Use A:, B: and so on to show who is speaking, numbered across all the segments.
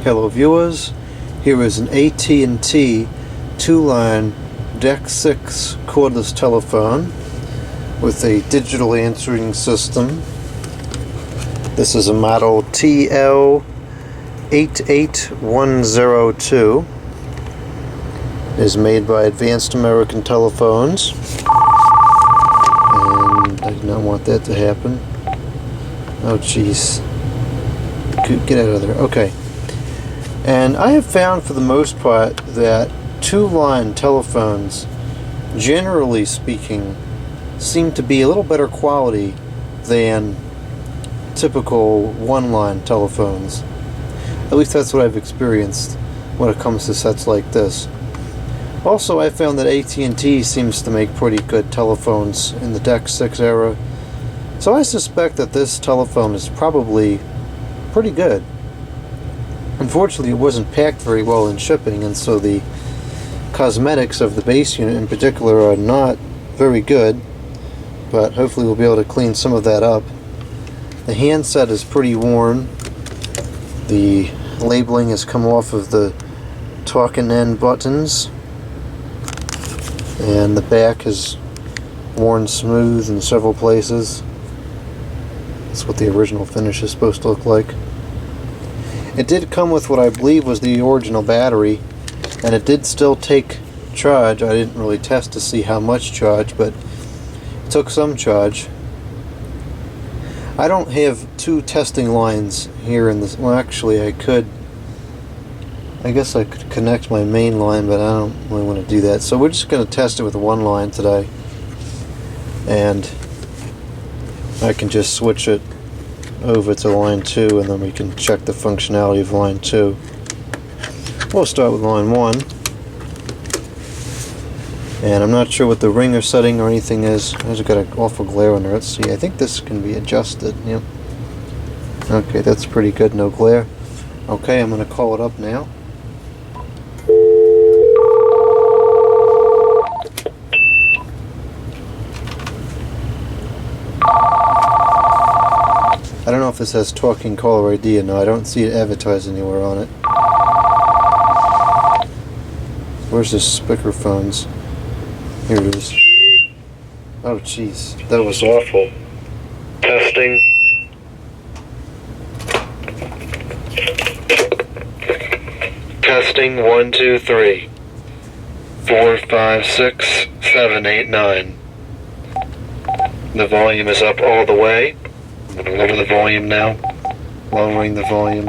A: Hello viewers, here is an AT&T 2-line DECT 6 cordless telephone with a digital answering system. This is a model TL88102. It is made by Advanced American Telephones. And I do not want that to happen. Oh jeez. Get out of there. Okay. And I have found for the most part that 2-line telephones, generally speaking, seem to be a little better quality than typical 1-line telephones. At least that's what I've experienced when it comes to sets like this. Also, I found that AT&T seems to make pretty good telephones in the DECT 6 era. So I suspect that this telephone is probably pretty good. Unfortunately, it wasn't packed very well in shipping, and so the cosmetics of the base unit in particular are not very good, but hopefully we'll be able to clean some of that up. The handset is pretty worn. The labeling has come off of the talking end buttons, and the back is worn smooth in several places. That's what the original finish is supposed to look like. It did come with what I believe was the original battery, and it did still take charge. I didn't really test to see how much charge, but it took some charge. I don't have two testing lines here in this. Well, actually I could. I guess I could connect my main line, but I don't really want to do that. So we're just going to test it with one line today, and I can just switch it over to line 2, and then we can check the functionality of line 2. We'll start with line 1, and I'm not sure what the ringer setting or anything is. I've got an awful glare on there. Let's see. I think this can be adjusted. Yep. Okay, that's pretty good. No glare. Okay, I'm going to call it up now. I don't know if this has talking caller ID or no. I don't see it advertised anywhere on it. Where's the speakerphones? Here it is. Oh jeez, that was awful. Testing. Testing 1, 2, 3. 4, 5, 6, 7, 8, 9. The volume is up all the way. I'm going to lower the volume now. Lowering the volume.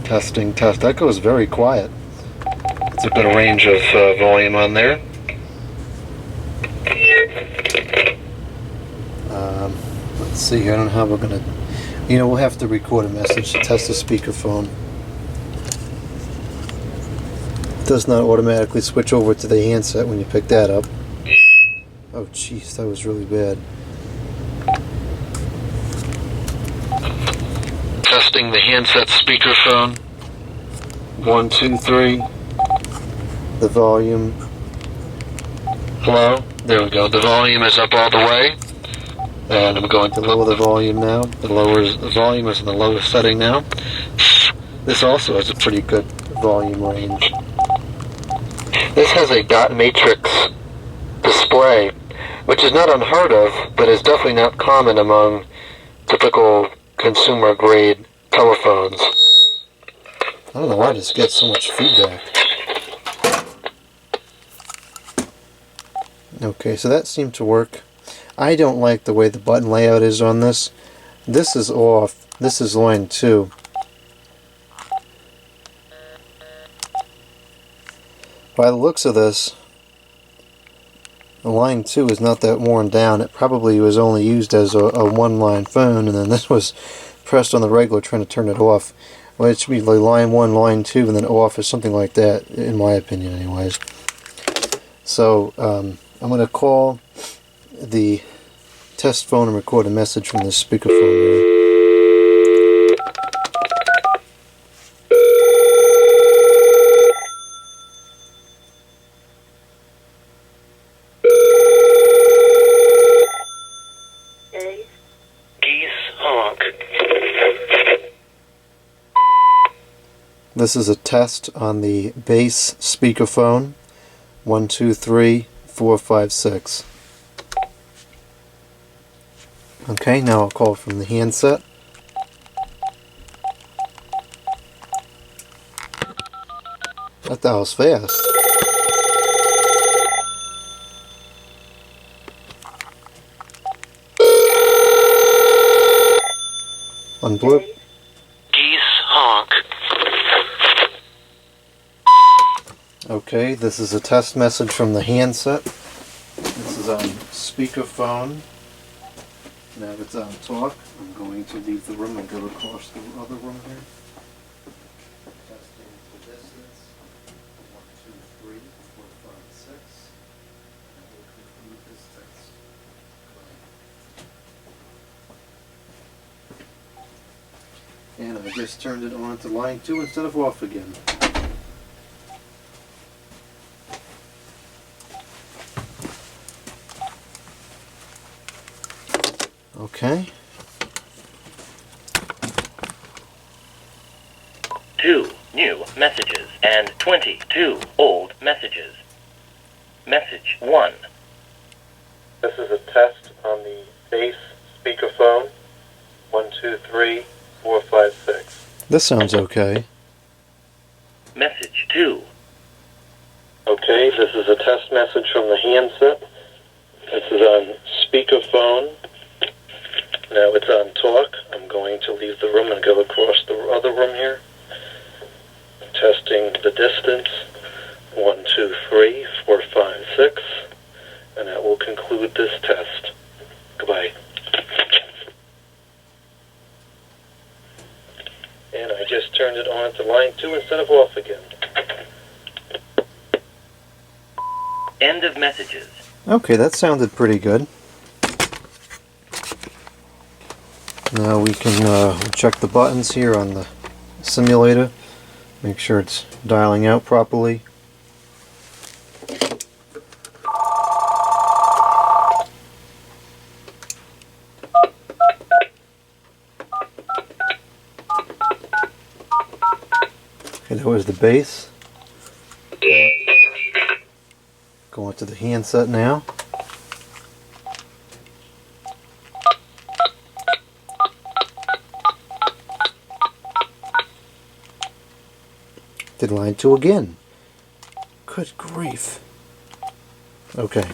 A: Testing, test. That goes very quiet. It's a good range of volume on there. Let's see. I don't know how we're going to... we'll have to record a message to test the speakerphone. It does not automatically switch over to the handset when you pick that up. Oh jeez, that was really bad. Testing the handset speakerphone. 1, 2, 3. The volume. Hello? There we go. The volume is up all the way. And I'm going to lower the volume now. The volume is in the lowest setting now. This also has a pretty good volume range. This has a dot matrix display, which is not unheard of, but is definitely not common among typical consumer grade telephones. I don't know why this gets so much feedback. Okay, so that seemed to work. I don't like the way the button layout is on this. This is off. This is line 2. By the looks of this, the line 2 is not that worn down. It probably was only used as a 1-line phone, and then this was pressed on the regular trying to turn it off. Well, it should be like line 1, line 2, and then off, or something like that, in my opinion anyways. So, I'm going to call the test phone and record a message from the speakerphone here. This is a test on the base speakerphone 123456. Okay, now I'll call from the handset. That was fast. On blue.
B: Geese honk.
A: Okay, this is a test message from the handset. This is on speakerphone. Now it's on talk. I'm going to leave the room and go across the other room here. Testing the distance. 1, 2, 3, 4, 5, 6. And we'll conclude this test. And I just turned it on to line 2 instead of off again. Okay.
B: 2 new messages and 22 old messages. Message 1.
A: This is a test on the base speakerphone 123456. This sounds okay.
B: Message 2.
A: Okay, this is a test message from the handset. This is on speakerphone. Now it's on talk. I'm going to leave the room and go across the other room here. Testing the distance. 1, 2, 3, 4, 5, 6. And that will conclude this test. Goodbye. And I just turned it on to line 2 instead of off again.
B: End of messages.
A: Okay, that sounded pretty good. Now we can check the buttons here on the simulator. Make sure it's dialing out properly. Okay, that was the bass. Going to the handset now. Did line 2 again. Good grief. Okay.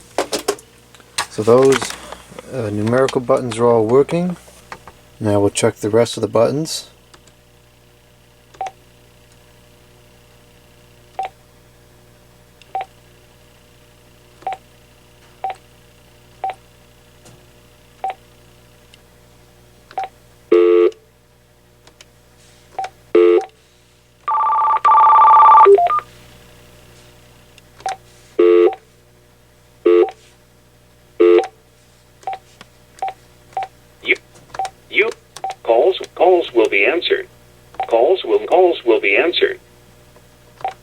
A: So those numerical buttons are all working. Now we'll check the rest of the buttons.
C: Calls will be answered. Calls will be answered.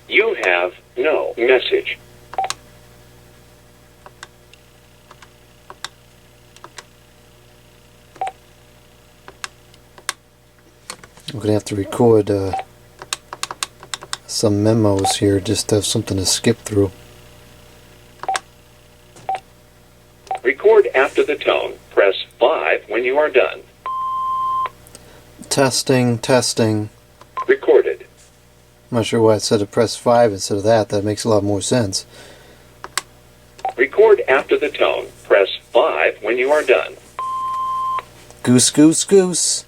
C: You have no message.
A: I'm gonna have to record some memos here just to have something to skip through.
C: Record after the tone. Press 5 when you are done.
A: Testing, testing.
C: Recorded.
A: I'm not sure why it said to press 5 instead of that. That makes a lot more sense.
C: Record after the tone. Press 5 when you are done.
A: Goose, goose, goose.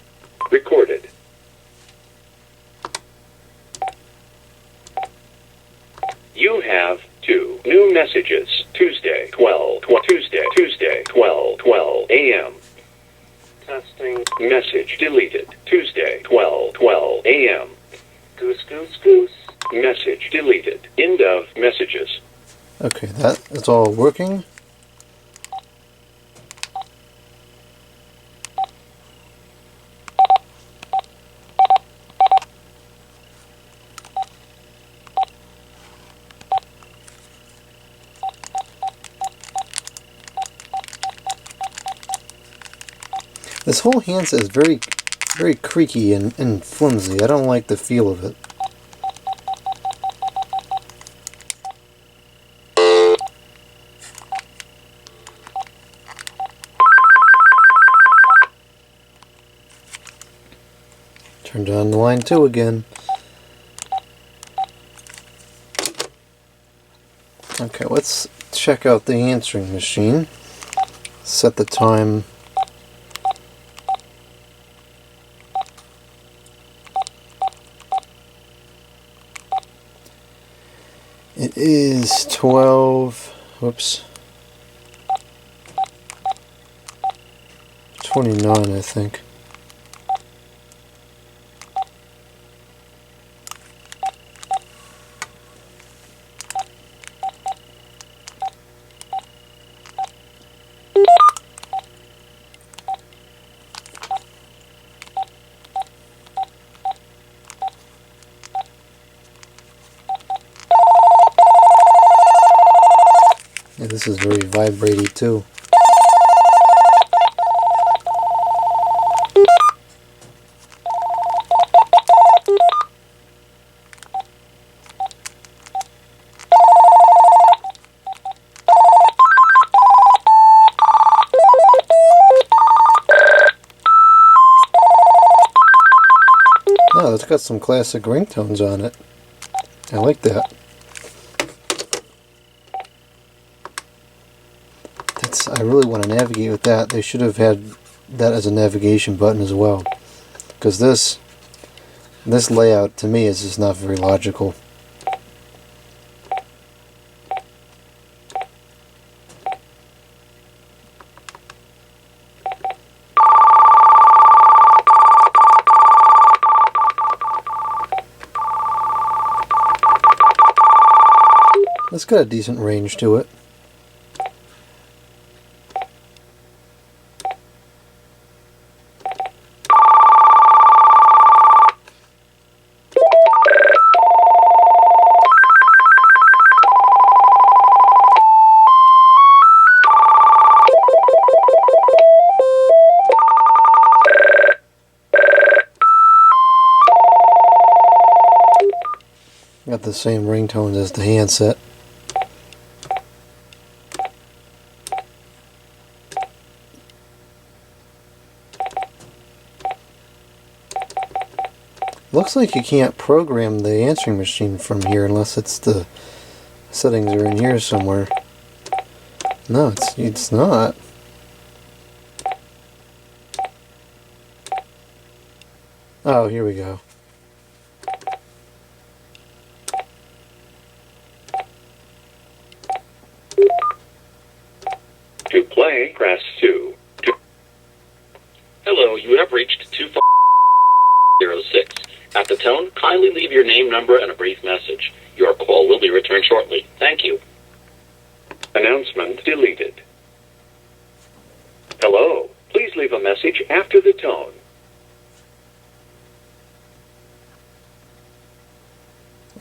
C: Recorded. You have 2 new messages. Tuesday 12 a.m. Testing. Message deleted. Tuesday 12 a.m. Goose, goose, goose. Message deleted. End of messages.
A: Okay, that's all working. This whole handset is very creaky and flimsy. I don't like the feel of it. Turned on the line 2 again. Okay, let's check out the answering machine. Set the time. It is 12, whoops, 29, I think. Yeah, this is very vibraty too. Oh, it's got some classic ringtones on it. I like that. I really want to navigate with that. They should have had that as a navigation button as well, because this layout to me is just not very logical. It's got a decent range to it. Got the same ringtones as the handset. Looks like you can't program the answering machine from here unless it's the settings are in here somewhere. No, it's not. Oh, here we go.
C: To play, press 2.
D: Hello, you have reached 2506. At the tone, kindly leave your name, number, and a brief message. Your call will be returned shortly. Thank you.
C: Announcement deleted. Hello, please leave a message after the tone.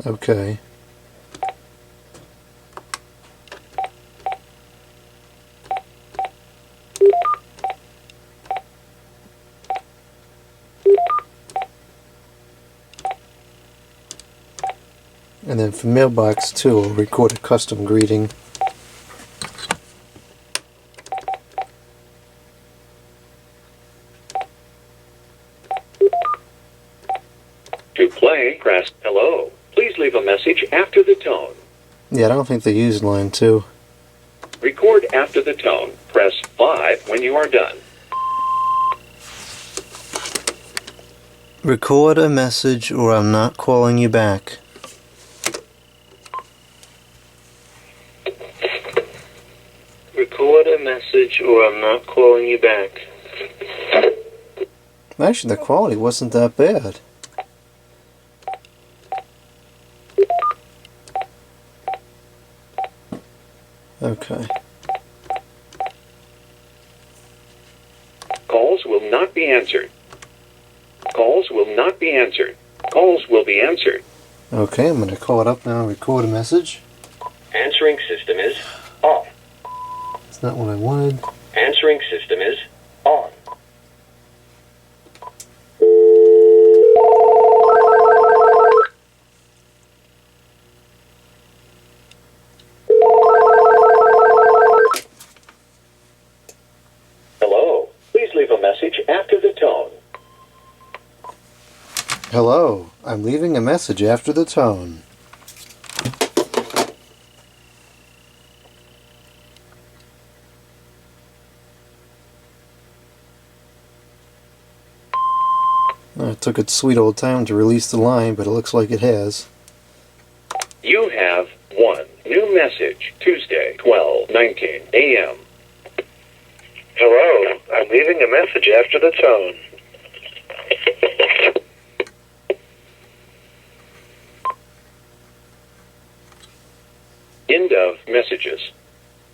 A: Okay. And then for mailbox 2, I'll record a custom greeting.
C: To play, press hello. Please leave a message after the tone.
A: Yeah, I don't think they used line 2.
C: Record after the tone. Press 5 when you are done.
A: Record a message or I'm not calling you back. Record a message or I'm not calling you back. Actually, the quality wasn't that bad. Okay.
C: Calls will not be answered. Calls will not be answered. Calls will be answered.
A: Okay, I'm going to call it up now and record a message.
B: Answering system is off.
A: It's not what I wanted.
B: Answering system is on.
C: Hello, please leave a message after the tone.
A: I'm leaving a message after the tone. It took its sweet old time to release the line, but it looks like it has.
C: You have one new message, Tuesday, 12:19 a.m.
E: Hello, I'm leaving a message after the tone.
C: End of messages.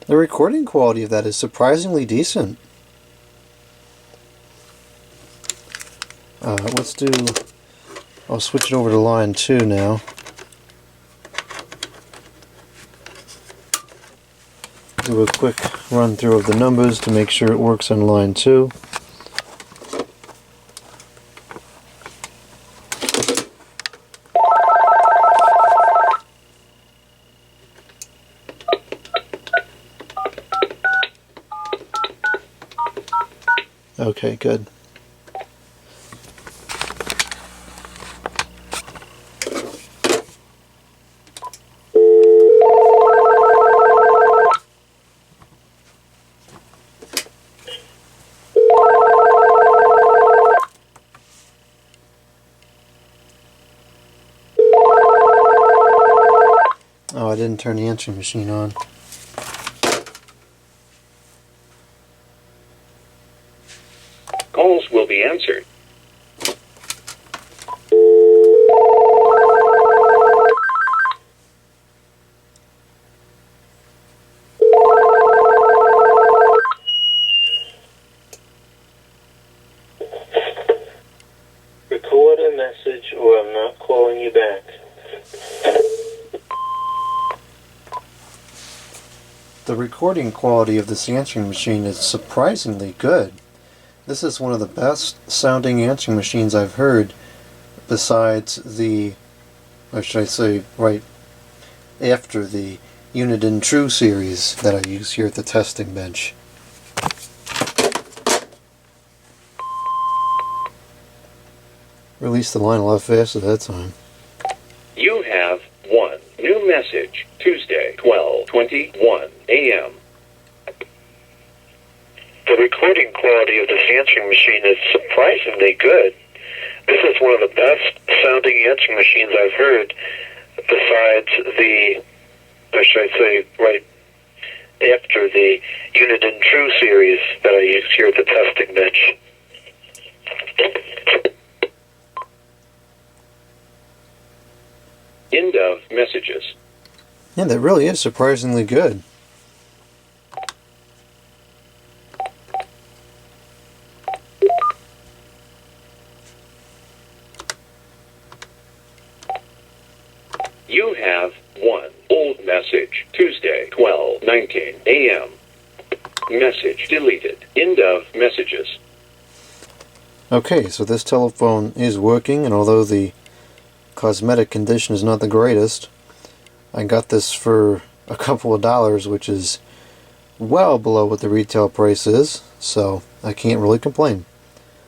A: The recording quality of that is surprisingly decent. Let's do... I'll switch it over to line 2 now. Do a quick run through of the numbers to make sure it works on line 2. Okay, good. Oh, I didn't turn the answering machine on.
C: Calls will be answered.
E: Record a message or I'm not calling you back.
A: The recording quality of this answering machine is surprisingly good. This is one of the best sounding answering machines I've heard, besides the, or should I say, right after the Uniden True series that I use here at the testing bench. Released the line a lot faster that time.
C: You have one new message, Tuesday, 12:21 a.m.
E: The recording quality of this answering machine is surprisingly good. This is one of the best sounding answering machines I've heard, besides the, or should I say, right after the Uniden True series that I use here at the testing bench.
C: End of messages.
A: Yeah, that really is surprisingly good.
C: You have one old message, Tuesday, 12:19 a.m. Message deleted. End of messages.
A: Okay, so this telephone is working, and although the cosmetic condition is not the greatest, I got this for a couple of dollars, which is well below what the retail price is, so I can't really complain.